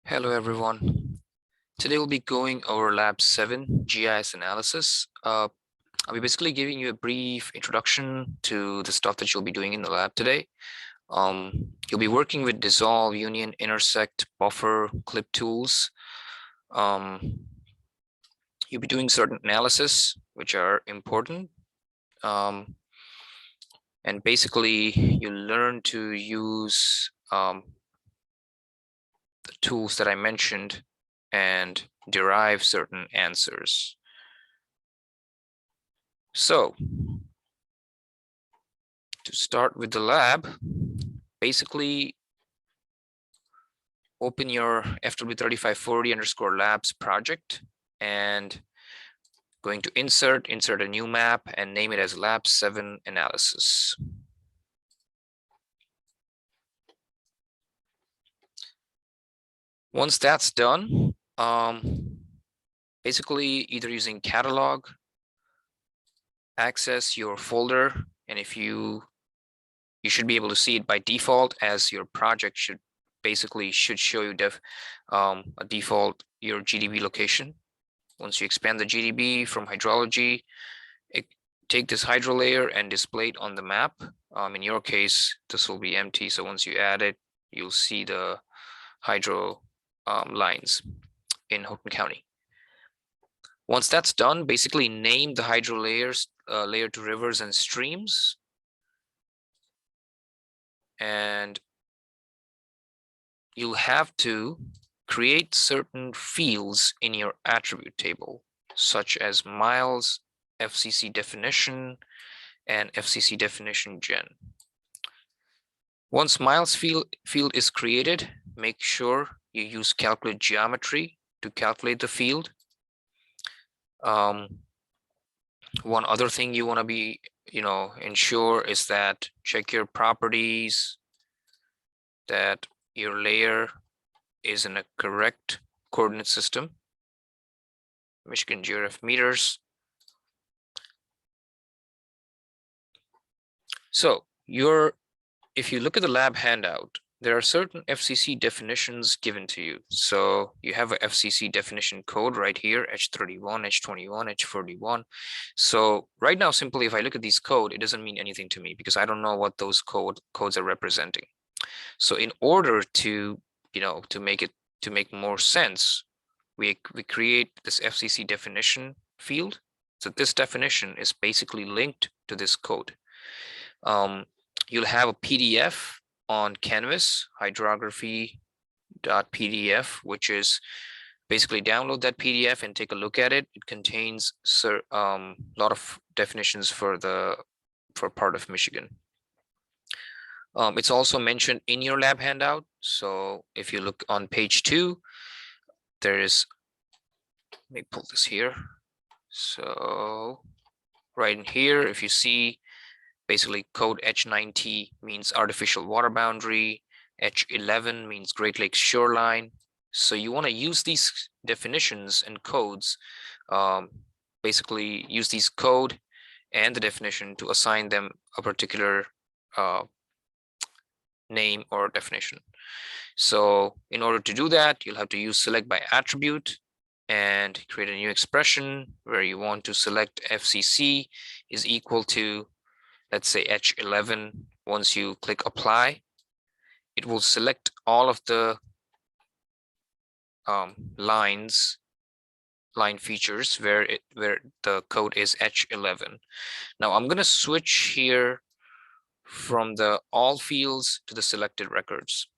Hello everyone. Today we'll be going over Lab 7, GIS analysis. I'll be basically giving you a brief introduction to the stuff that you'll be doing in the lab today. You'll be working with dissolve, union, intersect, buffer, clip tools. You'll be doing certain analysis, which are important. And basically you learn to use the tools that I mentioned and derive certain answers. So to start with the lab, basically open your FW3540_labs project and going to insert a new map and name it as Lab 7 analysis. Once that's done, basically either using catalog, access your folder, and if you should be able to see it by default, as your project should show you a default your GDB location. Once you expand the GDB from hydrology, take this hydro layer and display it on the map. In your case, this will be empty. So once you add it, you'll see the hydro lines in Houghton County. Once that's done, basically name the hydro layers, layer to rivers and streams. And you'll have to create certain fields in your attribute table, such as miles, FCC definition, and FCC definition gen. Once miles field is created, make sure you use calculate geometry to calculate the field. One other thing you want to be, ensure is that check your properties, that your layer is in a correct coordinate system, Michigan GRF meters. So if you look at the lab handout, there are certain FCC definitions given to you. So you have a FCC definition code right here, H31, H21, H41. So right now, simply if I look at these code, it doesn't mean anything to me because I don't know what those codes are representing. So in order to, to make more sense, we create this FCC definition field. So this definition is basically linked to this code. You'll have a PDF on Canvas, hydrography.pdf, which is basically download that PDF and take a look at it. It contains a lot of definitions for part of Michigan. It's also mentioned in your lab handout. So if you look on page 2, there is, let me pull this here. So right in here, if you see, basically code H90 means artificial water boundary, H11 means Great Lakes shoreline. So you want to use these definitions and codes, basically use these code and the definition to assign them a particular name or definition. So in order to do that, you'll have to use select by attribute and create a new expression where you want to select FCC is equal to, let's say, H11. Once you click apply, it will select all of the line features where the code is H11. Now I'm going to switch here from the all fields to the selected records.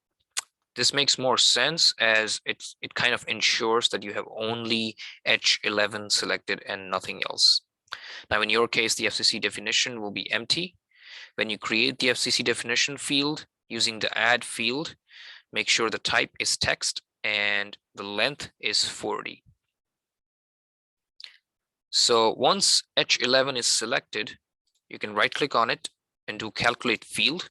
This makes more sense as it kind of ensures that you have only H11 selected and nothing else. Now, in your case, the FCC definition will be empty. When you create the FCC definition field using the add field, make sure the type is text and the length is 40. So once H11 is selected, you can right click on it and do calculate field.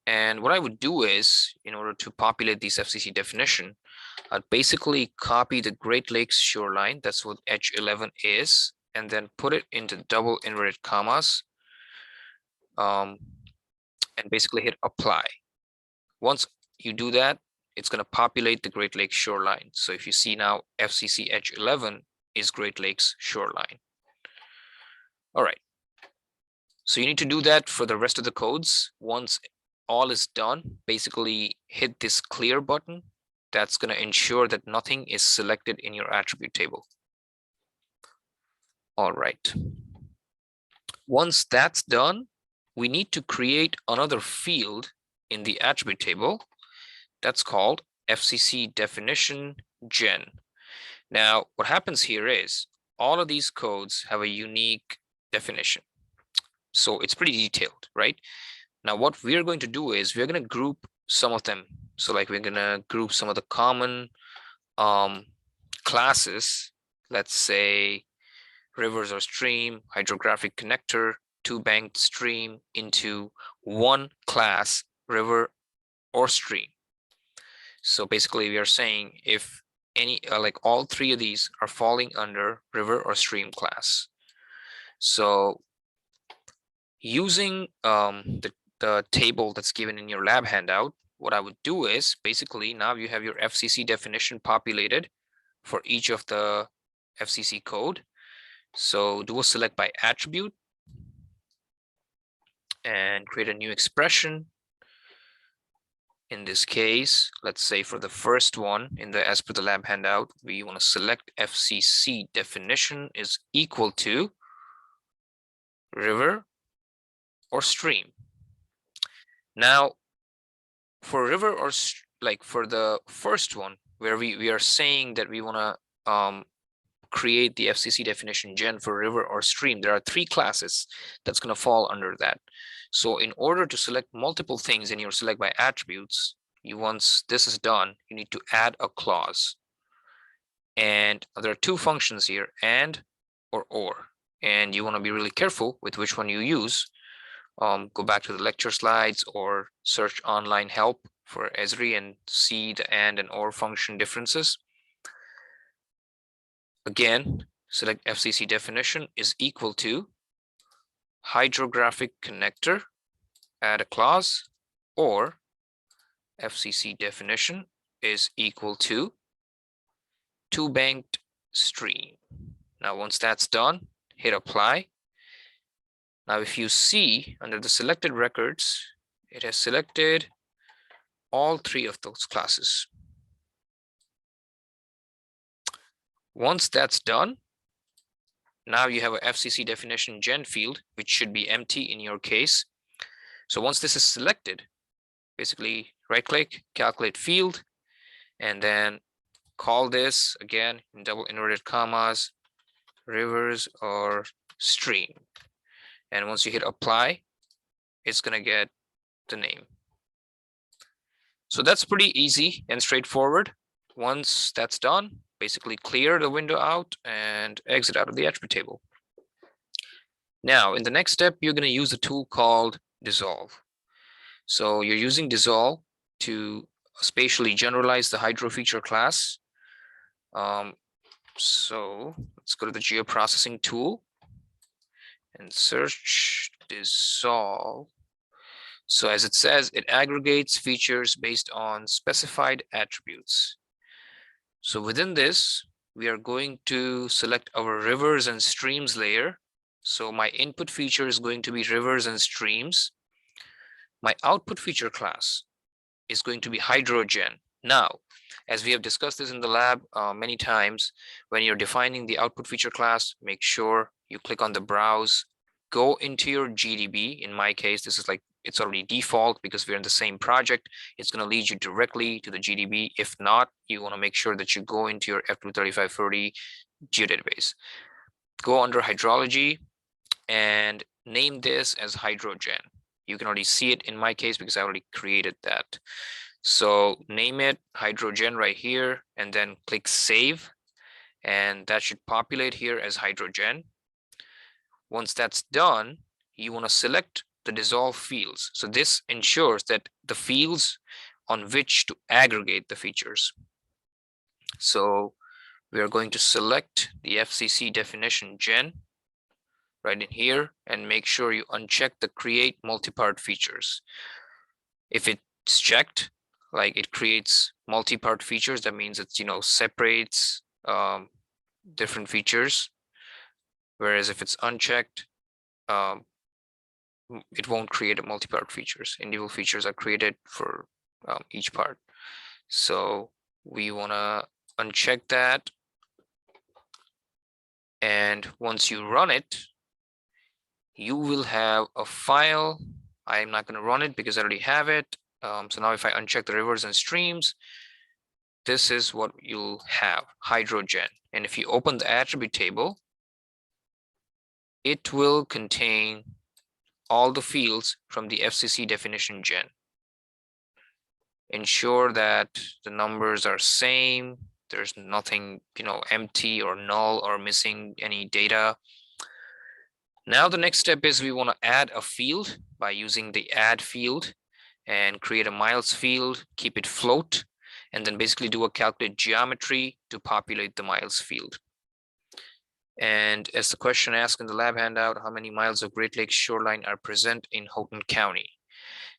And what I would do is, in order to populate this FCC definition, I'd basically copy the Great Lakes shoreline, that's what H11 is, and then put it into double inverted commas, and basically hit apply. Once you do that, it's going to populate the Great Lakes shoreline. So if you see now, FCC H11 is Great Lakes shoreline. All right. So you need to do that for the rest of the codes. Once all is done, basically hit this clear button. That's going to ensure that nothing is selected in your attribute table. All right. Once that's done, we need to create another field in the attribute table that's called FCC definition gen. Now, what happens here is all of these codes have a unique definition. So it's pretty detailed, right? Now, what we're going to do is we're going to group some of them. So like we're going to group some of the common classes, let's say rivers or stream, hydrographic connector, two-banked stream, into one class, river or stream. So basically we are saying if any like all three of these are falling under river or stream class. So using the table that's given in your lab handout, what I would do is basically now you have your FCC definition populated for each of the FCC code. So do a select by attribute and create a new expression. In this case, let's say for the first one in the as per the lab handout, we want to select FCC definition is equal to river or stream. Now, for river or like for the first one, where we are saying that we want to create the FCC definition gen for river or stream, there are three classes that's going to fall under that. So in order to select multiple things in your select by attributes, once this is done, you need to add a clause. And there are two functions here, and or. And you want to be really careful with which one you use. Go back to the lecture slides or search online help for ESRI and see the and or function differences. Again, select FCC definition is equal to hydrographic connector, add a clause, or FCC definition is equal to two-banked stream. Now, once that's done, hit apply. Now, if you see under the selected records, it has selected all three of those classes. Once that's done, now you have a FCC definition gen field, which should be empty in your case. So once this is selected, basically right click, calculate field, and then call this again in double inverted commas, rivers or stream. And once you hit apply, it's going to get the name. So that's pretty easy and straightforward. Once that's done, basically clear the window out and exit out of the attribute table. Now, in the next step, you're going to use a tool called dissolve. So you're using dissolve to spatially generalize the hydro feature class. So let's go to the geoprocessing tool and search dissolve. So as it says, it aggregates features based on specified attributes. So within this, we are going to select our rivers and streams layer. So my input feature is going to be rivers and streams. My output feature class is going to be hydrogen. Now, as we have discussed this in the lab many times, when you're defining the output feature class, make sure you click on the browse, go into your GDB. In my case, this is like, it's already default because we're in the same project. It's going to lead you directly to the GDB. If not, you want to make sure that you go into your F23530 geodatabase. Go under hydrology and name this as hydrogen. You can already see it in my case because I already created that. So name it hydrogen right here and then click save. And that should populate here as hydrogen. Once that's done, you want to select the dissolve fields. So this ensures that the fields on which to aggregate the features. So we are going to select the FCC definition gen right in here and make sure you uncheck the create multipart features. If it's checked, like it creates multi-part features, that means it's, separates different features. Whereas if it's unchecked, it won't create a multi-part features. Individual features are created for each part. So we want to uncheck that. And once you run it, you will have a file. I'm not going to run it because I already have it. So now if I uncheck the rivers and streams, this is what you'll have, hydrogen. And if you open the attribute table, it will contain all the fields from the FCC definition gen. Ensure that the numbers are same. There's nothing, empty or null or missing any data. Now the next step is we want to add a field by using the add field and create a miles field, keep it float, and then basically do a calculate geometry to populate the miles field. And as the question asked in the lab handout, how many miles of Great Lakes shoreline are present in Houghton County?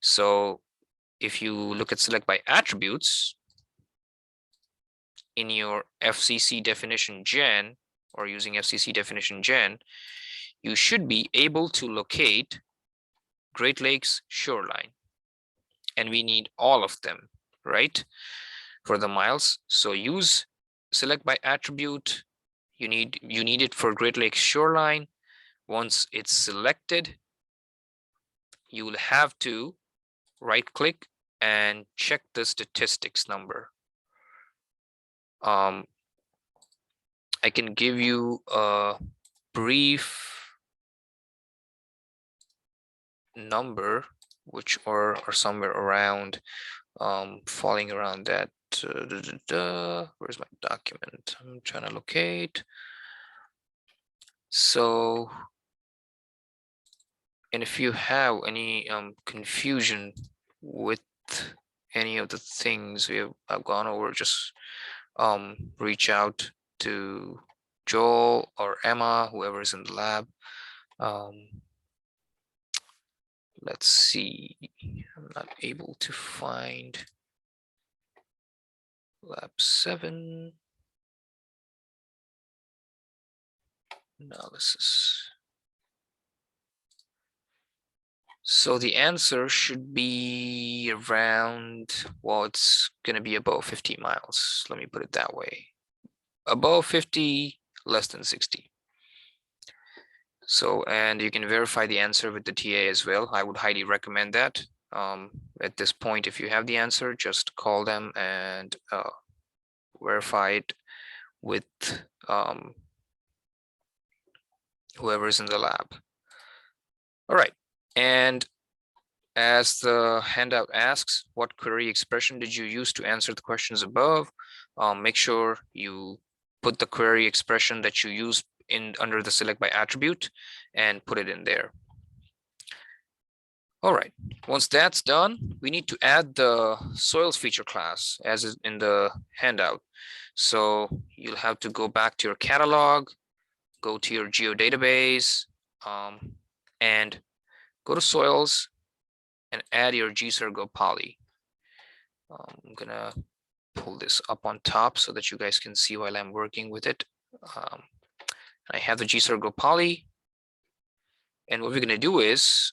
So if you look at select by attributes in your FCC definition gen, or using FCC definition gen, you should be able to locate Great Lakes shoreline. And we need all of them, right? For the miles. So use select by attribute. You need it for Great Lakes shoreline. Once it's selected, you will have to right click and check the statistics number. I can give you a brief number, which are somewhere around falling around that. Where's my document? I'm trying to locate. So, and if you have any confusion with any of the things I've gone over, just reach out to Joel or Emma, whoever is in the lab. Let's see, I'm not able to find lab 7 analysis. So the answer should be around, well, it's going to be above 50 miles. Let me put it that way. Above 50, less than 60. So, and you can verify the answer with the TA as well. I would highly recommend that. At this point, if you have the answer, just call them and verify it with whoever is in the lab. All right. And as the handout asks, what query expression did you use to answer the questions above? Make sure you put the query expression that you used under the select by attribute and put it in there. All right, once that's done, we need to add the soils feature class as is in the handout. So you'll have to go back to your catalog, go to your geodatabase, and go to soils and add your GSRGO poly. I'm gonna pull this up on top so that you guys can see while I'm working with it. I have the GSRGO poly, and what we're gonna do is,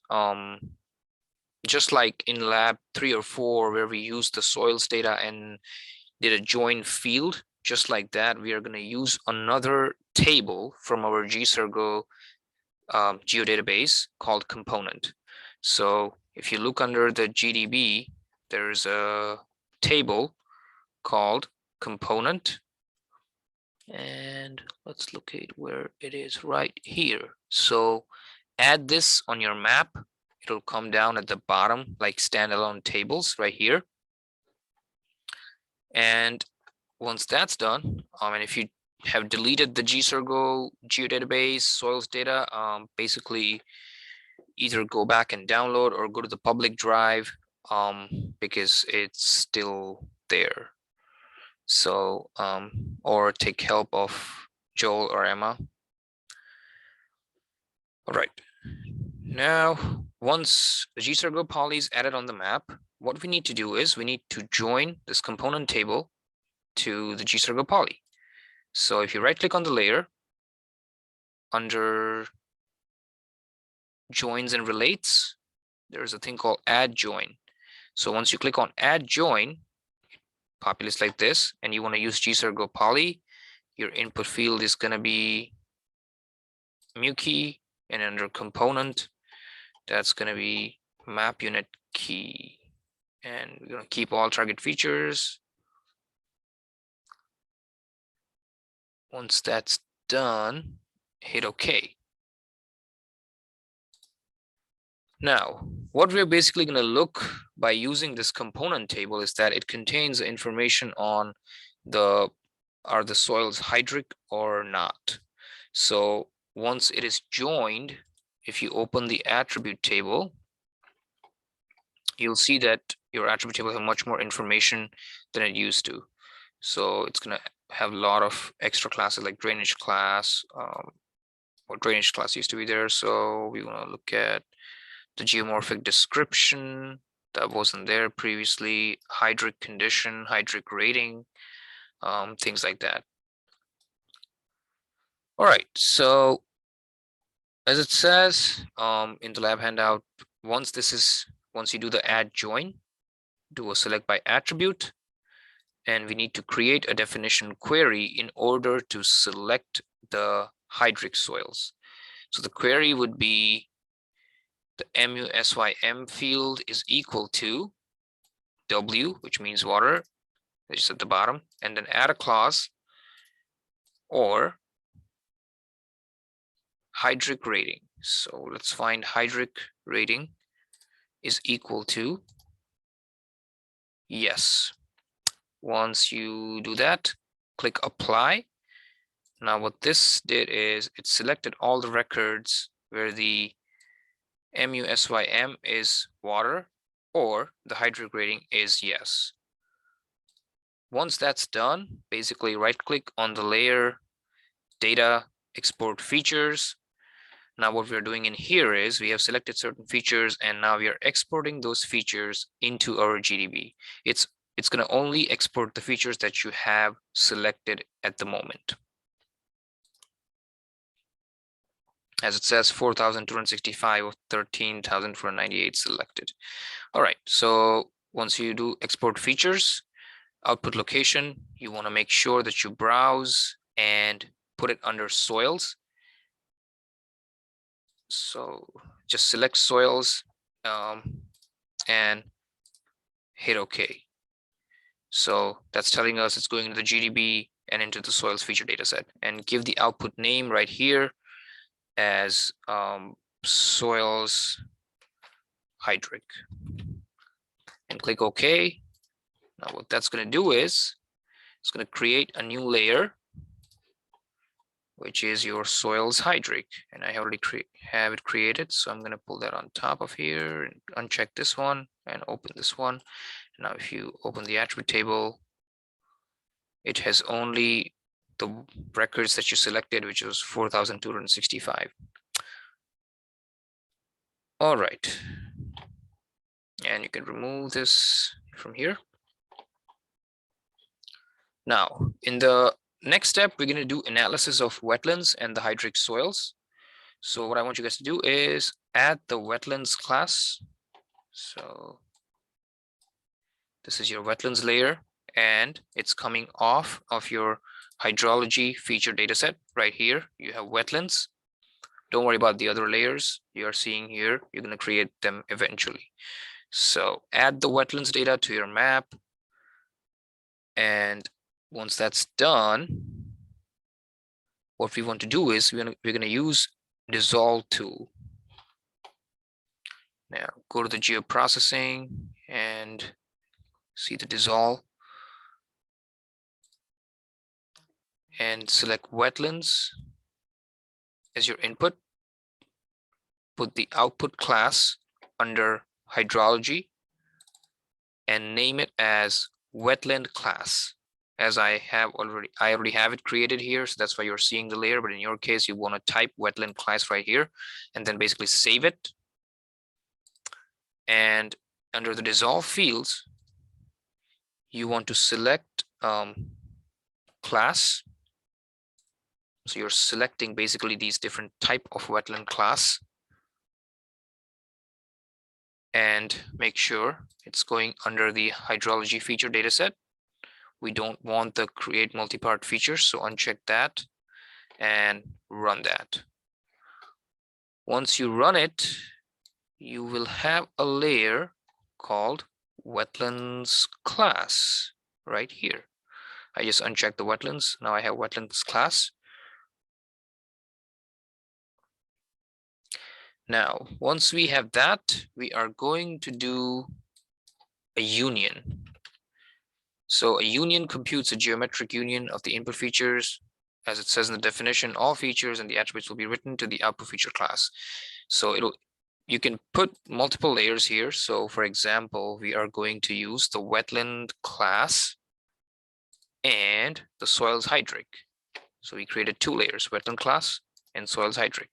just like in lab 3 or 4, where we used the soils data and did a join field, just like that, we are gonna use another table from our GSRGO geodatabase called component. So if you look under the GDB, there's a table called component, and let's locate where it is right here. So add this on your map. It'll come down at the bottom like standalone tables right here. And once that's done, and if you have deleted the GSRGO geodatabase soils data, basically either go back and download or go to the public drive, because it's still there. So, or take help of Joel or Emma. All right. Now, once the GSRGO poly is added on the map, what we need to do is we need to join this component table to the GCircle poly. So if you right click on the layer under joins and relates, there's a thing called add join. So once you click on add join, populates like this, and you want to use GCircle poly, your input field is going to be mu key, and under component, that's going to be map unit key. And we're going to keep all target features. Once that's done, hit OK. Now, what we're basically going to look by using this component table is that it contains information on are the soils hydric or not. So once it is joined, if you open the attribute table, you'll see that your attribute table has much more information than it used to. So it's going to have a lot of extra classes like drainage class, or drainage class used to be there. So we want to look at the geomorphic description that wasn't there previously, hydric condition, hydric rating, things like that. All right, so as it says in the lab handout, once you do the add join, do a select by attribute, and we need to create a definition query in order to select the hydric soils. So the query would be the MUSYM field is equal to W, which means water, which is at the bottom, and then add a clause or hydric rating. So let's find hydric rating is equal to yes. Once you do that, click apply. Now what this did is it selected all the records where the MUSYM is water or the hydric rating is yes. Once that's done, basically right click on the layer, data, export features. Now what we're doing in here is we have selected certain features and now we are exporting those features into our GDB. It's going to only export the features that you have selected at the moment. As it says, 4,265 of 13,498 selected. All right, so once you do export features, output location, you want to make sure that you browse and put it under soils. So just select soils and hit OK. So that's telling us it's going into the GDB and into the soils feature dataset, and give the output name right here as soils hydric and click OK. Now what that's going to do is it's going to create a new layer, which is your soils hydric, and I already have it created. So I'm going to pull that on top of here and uncheck this one and open this one. Now if you open the attribute table, it has only the records that you selected, which was 4,265. All right, and you can remove this from here. Now in the next step, we're going to do analysis of wetlands and the hydric soils. So what I want you guys to do is add the wetlands class. So this is your wetlands layer, and it's coming off of your hydrology feature dataset right here. You have wetlands. Don't worry about the other layers you are seeing here. You're going to create them eventually. So add the wetlands data to your map. And once that's done, what we want to do is we're going to use dissolve tool. Now go to the geoprocessing and see the dissolve and select wetlands as your input. Put the output class under hydrology and name it as wetland class. As I already have it created here, so that's why you're seeing the layer. But in your case, you want to type wetland class right here and then basically save it. And under the dissolve fields, you want to select class. So you're selecting basically these different type of wetland class, and make sure it's going under the hydrology feature dataset. We don't want the create multi-part features, so uncheck that and run that. Once you run it, you will have a layer called wetlands class right here. I just unchecked the wetlands. Now I have wetlands class. Now, once we have that, we are going to do a union. So a union computes a geometric union of the input features. As it says in the definition, all features and the attributes will be written to the output feature class. So you can put multiple layers here. So for example, we are going to use the wetland class and the soils hydric. So we created two layers, wetland class and soils hydric.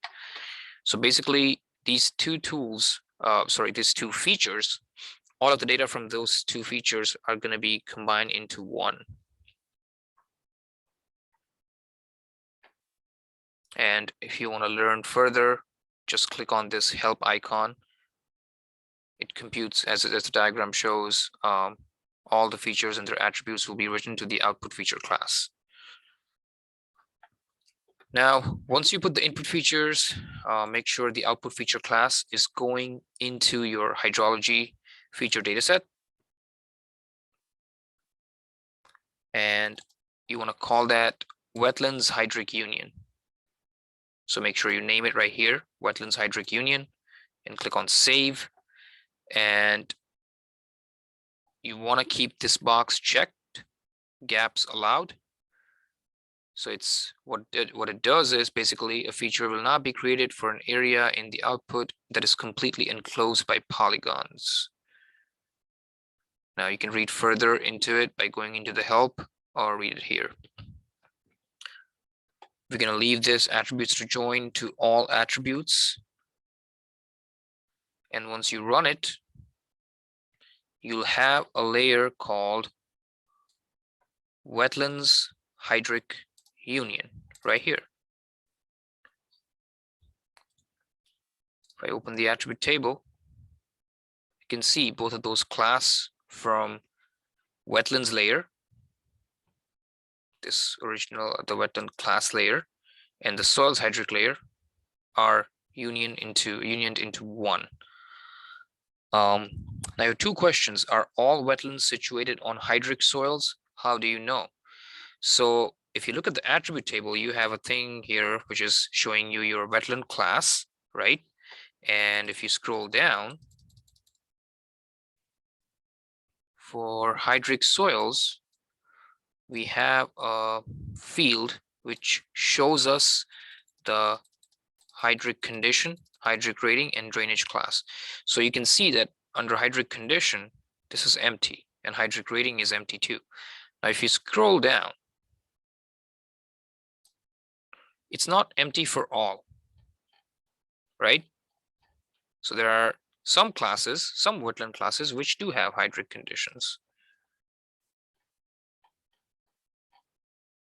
So basically these two tools, these two features, all of the data from those two features are going to be combined into one. And if you want to learn further, just click on this help icon. It computes, as the diagram shows, all the features and their attributes will be written to the output feature class. Now, once you put the input features, make sure the output feature class is going into your hydrology feature dataset. And you want to call that wetlands hydric union. So make sure you name it right here, wetlands hydric union, and click on save. And you want to keep this box checked, gaps allowed. So it's what it does is basically a feature will not be created for an area in the output that is completely enclosed by polygons. Now you can read further into it by going into the help or read it here. We're going to leave this attributes to join to all attributes. And once you run it, you'll have a layer called wetlands hydric union right here. If I open the attribute table, you can see both of those class from wetlands layer, this original, the wetland class layer, and the soils hydric layer are unioned into one. Now I have two questions. Are all wetlands situated on hydric soils? How do you know? So if you look at the attribute table, you have a thing here which is showing you your wetland class, right? And if you scroll down, for hydric soils, we have a field which shows us the hydric condition, hydric rating, and drainage class. So you can see that under hydric condition, this is empty, and hydric rating is empty too. Now, if you scroll down, it's not empty for all, right? So there are some classes, some wetland classes, which do have hydric conditions,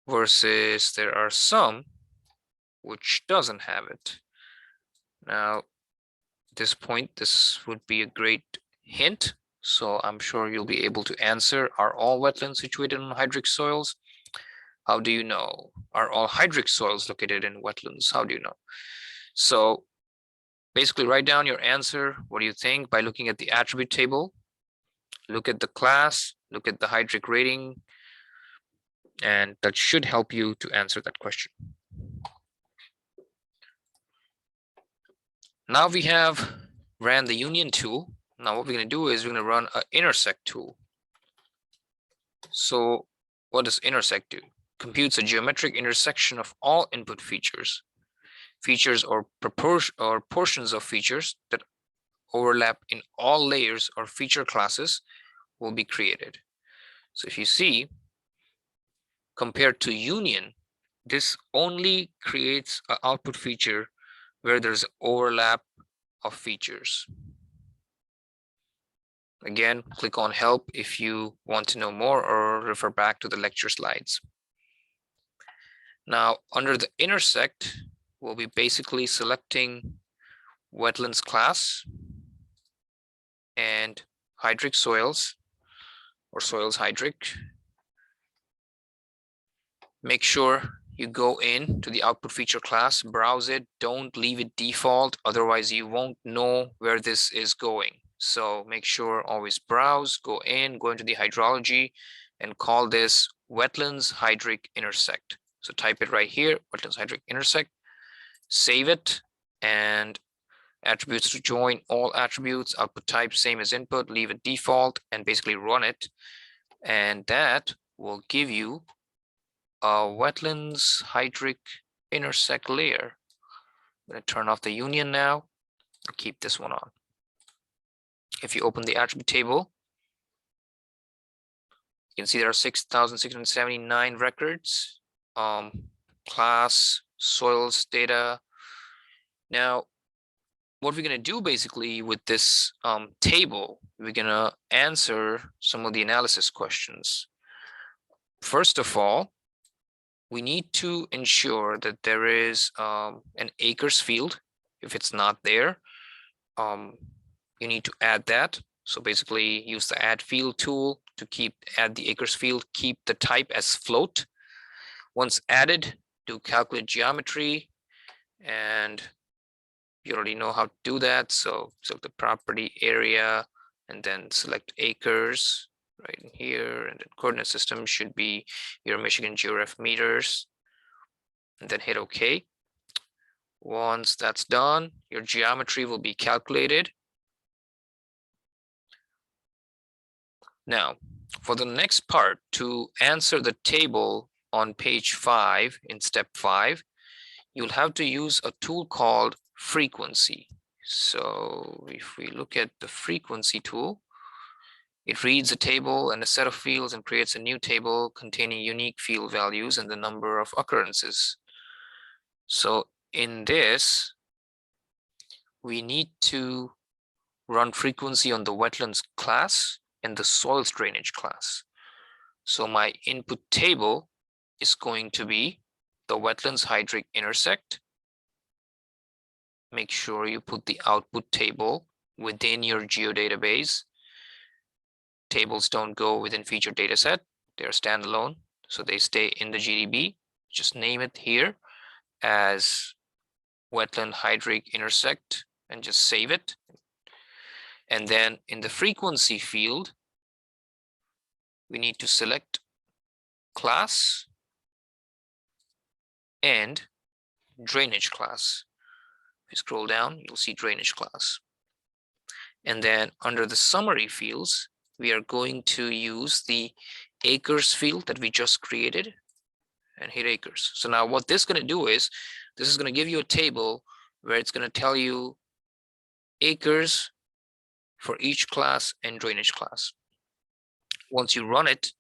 versus there are some which doesn't have it. Now, at this point, this would be a great hint. So I'm sure you'll be able to answer, are all wetlands situated on hydric soils? How do you know? Are all hydric soils located in wetlands? How do you know? So basically write down your answer. What do you think? By looking at the attribute table, look at the class, look at the hydric rating, and that should help you to answer that question. Now we have ran the union tool. Now what we're going to do is we're going to run an intersect tool. So what does intersect do? Computes a geometric intersection of all input features or portions of features that overlap in all layers or feature classes will be created. So if you see, compared to union, this only creates an output feature where there's overlap of features. Again, click on help if you want to know more or refer back to the lecture slides. Now, under the intersect, we'll be basically selecting wetlands class and hydric soils or soils hydric. Make sure you go in to the output feature class, browse it, don't leave it default, otherwise you won't know where this is going. So make sure always browse, go into the hydrology and call this wetlands hydric intersect. So type it right here, wetlands hydric intersect, save it, and attributes to join, all attributes, output type same as input, leave it default, and basically run it. And that will give you a wetlands hydric intersect layer. I'm going to turn off the union now and keep this one on. If you open the attribute table, you can see there are 6,679 records, class, soils data. Now, what we're going to do basically with this table, we're going to answer some of the analysis questions. First of all, we need to ensure that there is an acres field. If it's not there, you need to add that. So basically use the add field tool to add the acres field, keep the type as float. Once added, do calculate geometry, and you already know how to do that. So select the property area and then select acres right in here, and then coordinate system should be your Michigan GeoRef meters, and then hit OK. Once that's done, your geometry will be calculated. Now, for the next part, to answer the table on page 5 in step 5, you'll have to use a tool called frequency. So if we look at the frequency tool, it reads a table and a set of fields and creates a new table containing unique field values and the number of occurrences. So in this, we need to run frequency on the wetlands class and the soils drainage class. So my input table is going to be the wetlands hydric intersect. Make sure you put the output table within your geodatabase. Tables don't go within feature dataset. They're standalone, so they stay in the GDB. Just name it here as wetland hydric intersect and just save it. And then in the frequency field, we need to select class and drainage class. If you scroll down, you'll see drainage class. And then under the summary fields, we are going to use the acres field that we just created and hit acres. So now what this is going to do is, this is going to give you a table where it's going to tell you acres for each class and drainage class. Once you run it,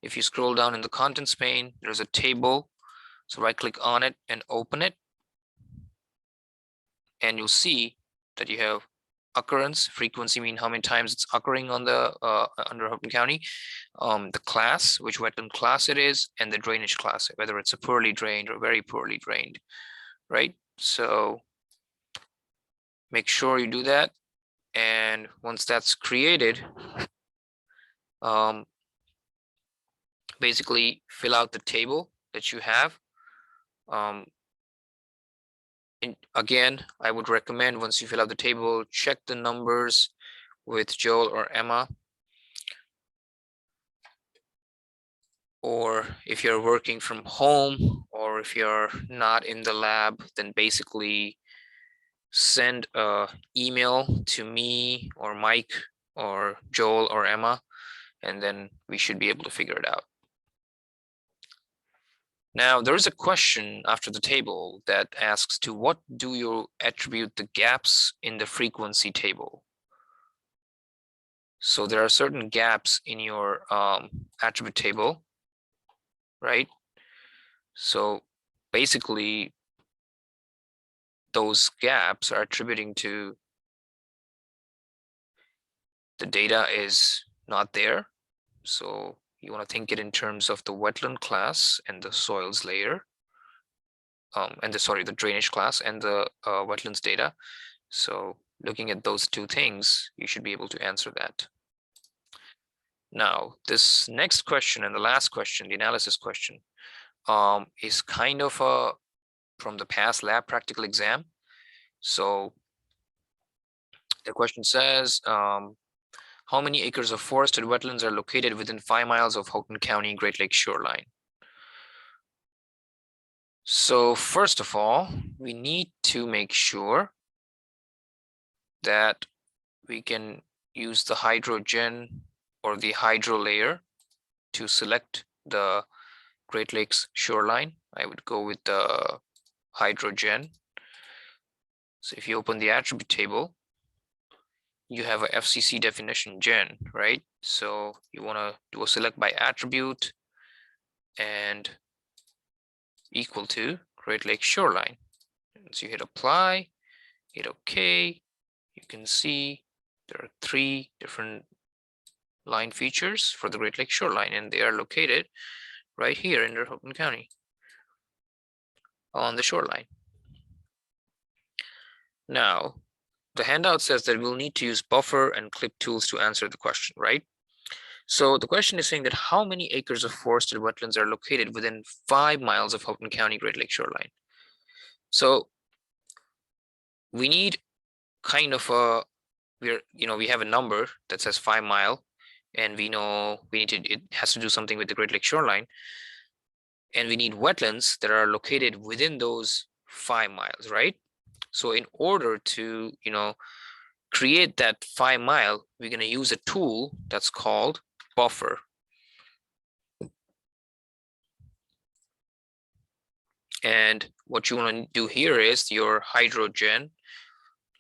if you scroll down in the contents pane, there's a table. So right click on it and open it. And you'll see that you have occurrence, frequency mean how many times it's occurring on the under Houghton County, the class, which wetland class it is, and the drainage class, whether it's a poorly drained or very poorly drained, right? So make sure you do that. And once that's created, basically fill out the table that you have. And again, I would recommend once you fill out the table, check the numbers with Joel or Emma. Or if you're working from home, or if you're not in the lab, then basically send an email to me or Mike or Joel or Emma, and then we should be able to figure it out. Now, there is a question after the table that asks, to what do you attribute the gaps in the frequency table? So there are certain gaps in your attribute table, right? So basically, those gaps are attributing to the data is not there. So you want to think it in terms of the wetland class and the soils layer, and the drainage class and the wetlands data. So looking at those two things, you should be able to answer that. Now, this next question and the last question, the analysis question, is kind of from the past lab practical exam. So the question says, how many acres of forested wetlands are located within 5 miles of Houghton County Great Lakes shoreline? So first of all, we need to make sure that we can use the hydrogen or the hydro layer to select the Great Lakes shoreline. I would go with the hydrogen. So if you open the attribute table, you have a FCC definition gen, right? So you want to do a select by attribute and equal to Great Lakes shoreline. And so you hit apply, hit OK. You can see there are 3 different line features for the Great Lakes shoreline, and they are located right here in Houghton County on the shoreline. Now, the handout says that we'll need to use buffer and clip tools to answer the question, right? So the question is saying that how many acres of forested wetlands are located within 5 miles of Houghton County Great Lakes shoreline? So we need kind of we have a number that says 5 mile, and we know it has to do something with the Great Lakes shoreline, and we need wetlands that are located within those 5 miles, right? So in order to create that 5 mile, we're going to use a tool that's called buffer. And what you want to do here is your hydrogen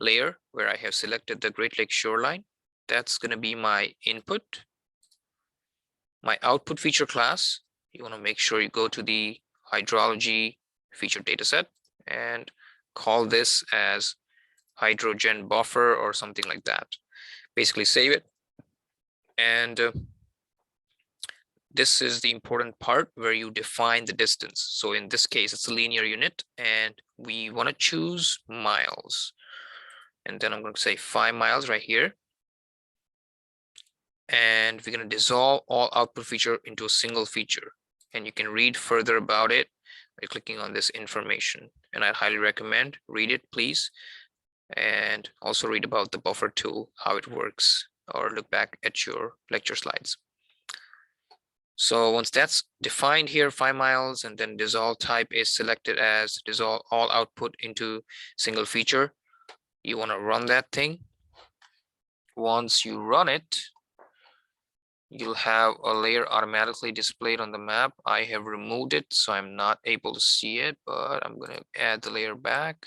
layer, where I have selected the Great Lakes shoreline. That's going to be my input. My output feature class, you want to make sure you go to the hydrology feature dataset and call this as hydrogen buffer or something like that. Basically save it. And this is the important part where you define the distance. So in this case, it's a linear unit, and we want to choose miles. And then I'm going to say 5 miles right here. And we're going to dissolve all output feature into a single feature. And you can read further about it by clicking on this information. And I highly recommend read it, please. And also read about the buffer tool, how it works, or look back at your lecture slides. So once that's defined here, 5 miles, and then dissolve type is selected as dissolve all output into single feature, you want to run that thing. Once you run it, you'll have a layer automatically displayed on the map. I have removed it, so I'm not able to see it, but I'm going to add the layer back.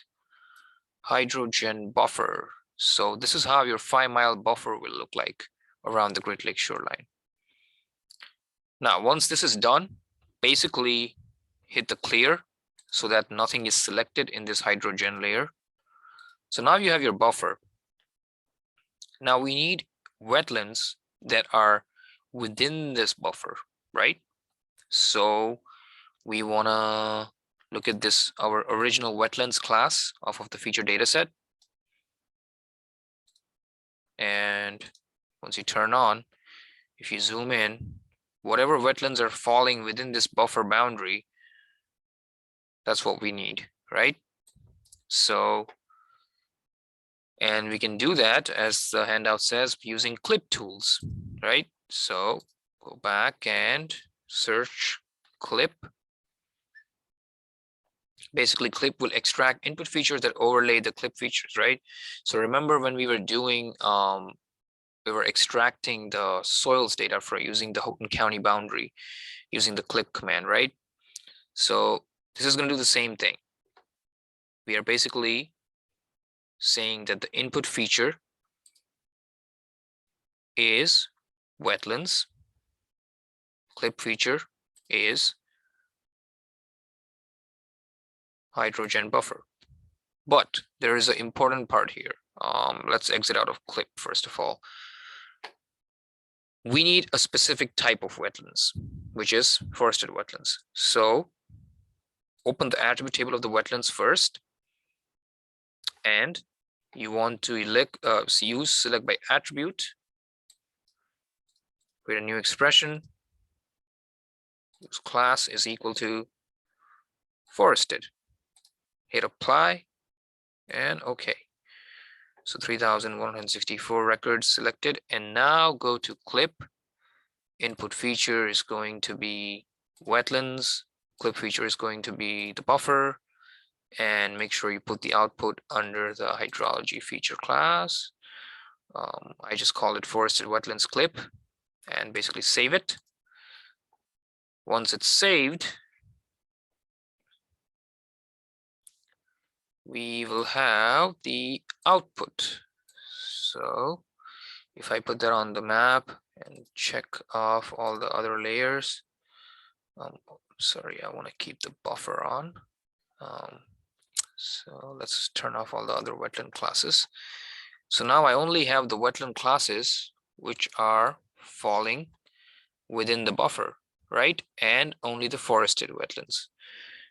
Hydrogen buffer. So this is how your 5 mile buffer will look like around the Great Lakes shoreline. Now, once this is done, basically hit the clear so that nothing is selected in this hydrogen layer. So now you have your buffer. Now we need wetlands that are within this buffer, right? So we want to look at this, our original wetlands class off of the feature dataset. And once you turn on, if you zoom in, whatever wetlands are falling within this buffer boundary, that's what we need, right? So, and we can do that, as the handout says, using clip tools, right? So go back and search clip. Basically, clip will extract input features that overlay the clip features, right? So remember when we were doing, we were extracting the soils data for using the Houghton County boundary, using the clip command, right? So this is going to do the same thing. We are basically saying that the input feature is wetlands, clip feature is hydrogen buffer. But there is an important part here. Let's exit out of clip first of all. we need a specific type of wetlands, which is forested wetlands. So open the attribute table of the wetlands first, and you want to use select by attribute, create a new expression whose class is equal to forested. Hit apply and OK. So 3,164 records selected, and now go to clip. Input feature is going to be wetlands. Clip feature is going to be the buffer, and make sure you put the output under the hydrology feature class. I just call it forested wetlands clip and basically save it. Once it's saved, we will have the output. So if I put that on the map and check off all the other layers, sorry, I want to keep the buffer on. So let's turn off all the other wetland classes. So now I only have the wetland classes which are falling within the buffer, right? And only the forested wetlands.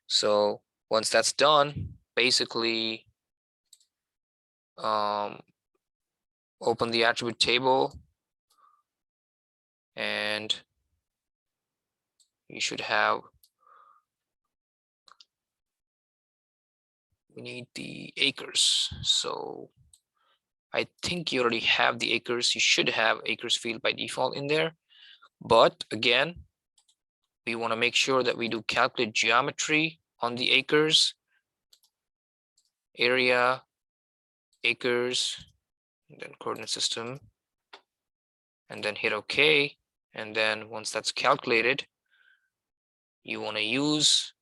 So once that's done, basically open the attribute table, and you should have, we need the acres. So I think you already have the acres. You should have acres field by default in there. But again, we want to make sure that we do calculate geometry on the acres, area, acres, and then coordinate system, and then hit OK. And then once that's calculated, you want to use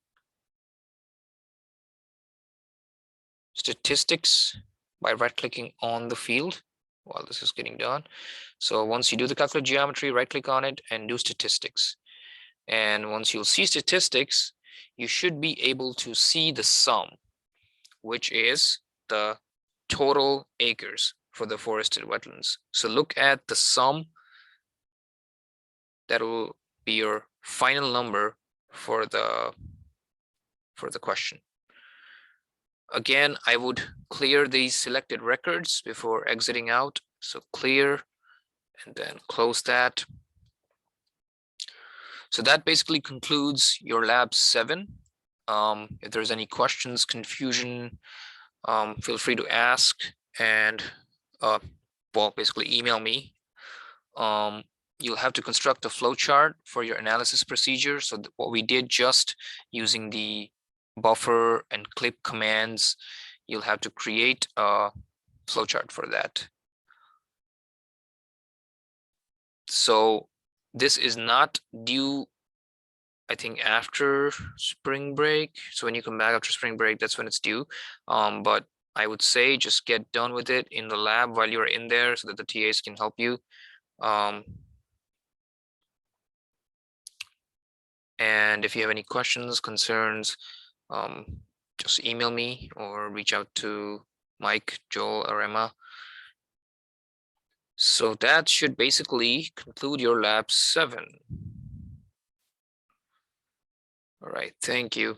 statistics by right-clicking on the field while this is getting done. So once you do the calculate geometry, right-click on it and do statistics. And once you'll see statistics, you should be able to see the sum, which is the total acres for the forested wetlands. So look at the sum. That will be your final number for the question. Again, I would clear these selected records before exiting out. So clear and then close that. So that basically concludes your lab 7. If there's any questions, confusion, feel free to ask, and well, basically email me. You'll have to construct a flowchart for your analysis procedure. So what we did just using the buffer and clip commands, you'll have to create a flowchart for that. So this is not due, I think, after spring break. So when you come back after spring break, that's when it's due. But I would say just get done with it in the lab while you're in there so that the TAs can help you. And if you have any questions, concerns, just email me or reach out to Mike, Joel, or Emma. So that should basically conclude your lab 7. All right, thank you.